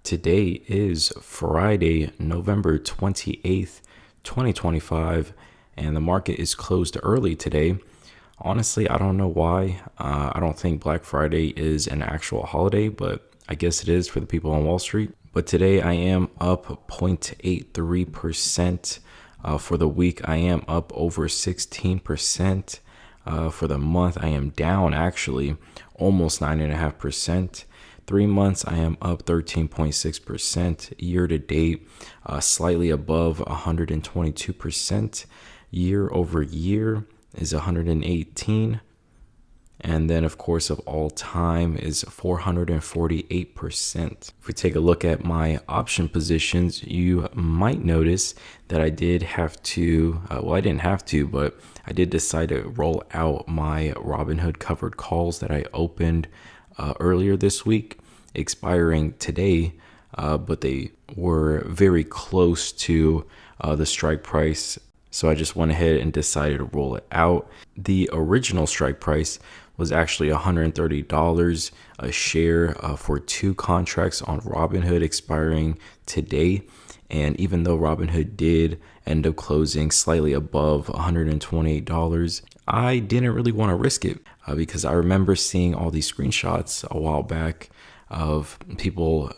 Today is Friday, November 28th, 2025, and the market is closed early today. Honestly, I don't know why. I don't think Black Friday is an actual holiday, but I guess it is for the people on Wall Street. But today I am up 0.83%. For the week, I am up over 16%. For the month, I am down actually almost 9.5%. 3 months, I am up 13.6%. Year to date, slightly above 122%. Year over year is 118. And then, of course, of all time is 448%. If we take a look at my option positions, you might notice that I did have to, I didn't have to, but I did decide to roll out my Robinhood covered calls that I opened earlier this week, expiring today, but they were very close to the strike price. So I just went ahead and decided to roll it out. The original strike price was actually $130 a share for 2 contracts on Robinhood expiring today. And even though Robinhood did end up closing slightly above $128, I didn't really want to risk it because I remember seeing all these screenshots a while back of people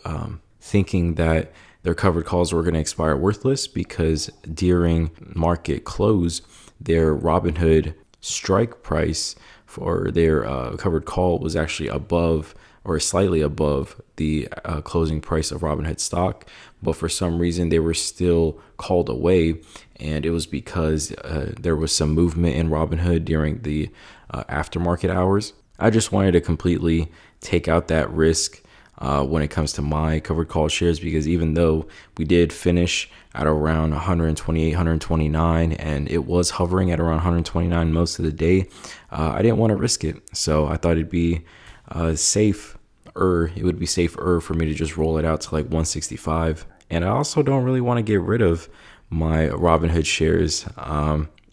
thinking that their covered calls were going to expire worthless because during market close, their Robinhood strike price for their covered call was actually above or slightly above the closing price of Robinhood stock. But for some reason, they were still called away. And it was because there was some movement in Robinhood during the aftermarket hours. I just wanted to completely take out that risk when it comes to my covered call shares, because even though we did finish at around 128, 129, and it was hovering at around 129 most of the day, I didn't want to risk it. So I thought it'd be it would be safer for me to just roll it out to like 165. And I also don't really want to get rid of my Robinhood shares,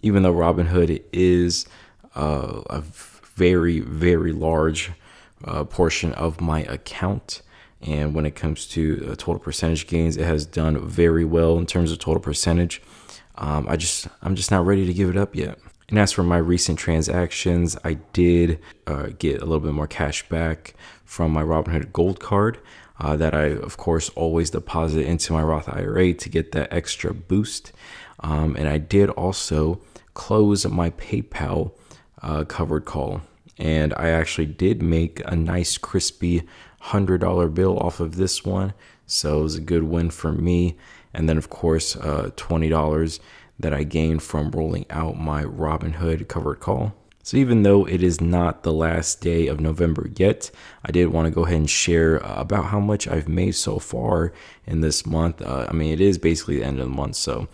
even though Robinhood is a very, very large portion of my account. And when it comes to total percentage gains, it has done very well in terms of total percentage. I'm just not ready to give it up yet. And as for my recent transactions, I did get a little bit more cash back from my Robinhood Gold card that I, of course, always deposit into my Roth IRA to get that extra boost. And I did also close my PayPal covered call. And I actually did make a nice crispy $100 bill off of this one. So it was a good win for me. And then, of course, $20 that I gained from rolling out my Robinhood covered call. So even though it is not the last day of November yet, I did want to go ahead and share about how much I've made so far in this month. It is basically the end of the month. So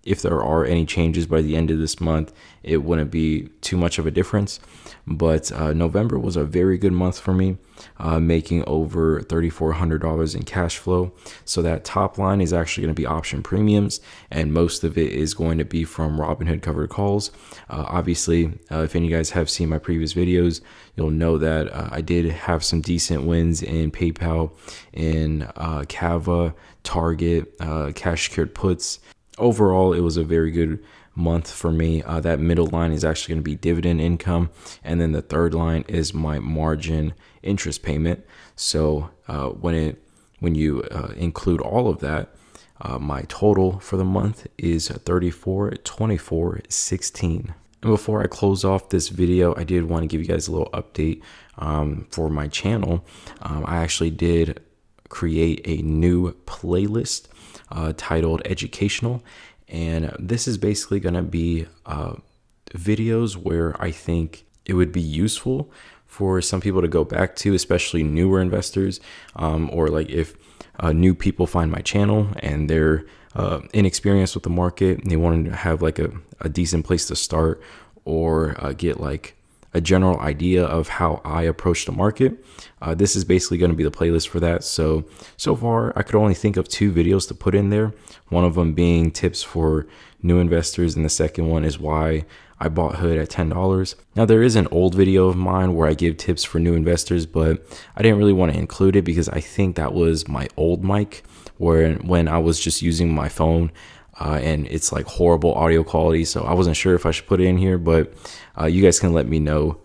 if there are any changes by the end of this month, it wouldn't be too much of a difference. But November was a very good month for me, making over $3,400 in cash flow. So that top line is actually going to be option premiums, and most of it is going to be from Robinhood covered calls. Obviously, if any of you guys have seen my previous videos, you'll know that I did have some decent wins in PayPal, in Cava, Target, cash secured puts. Overall, it was a very good month for me. That middle line is actually going to be dividend income, and then the third line is my margin interest payment. So when you include all of that, my total for the month is 34, 24, 16. And before I close off this video, I did want to give you guys a little update for my channel. I actually did create a new playlist titled Educational. And this is basically going to be videos where I think it would be useful for some people to go back to, especially newer investors, or like if new people find my channel and they're inexperienced with the market and they want to have like a decent place to start, or get like a general idea of how I approach the market, this is basically going to be the playlist for that. So far, I could only think of 2 videos to put in there. One of them being tips for new investors, and the second one is why I bought Hood at $10. Now, there is an old video of mine where I give tips for new investors, but I didn't really want to include it because I think that was my old mic, where when I was just using my phone, and it's like horrible audio quality. So I wasn't sure if I should put it in here, but you guys can let me know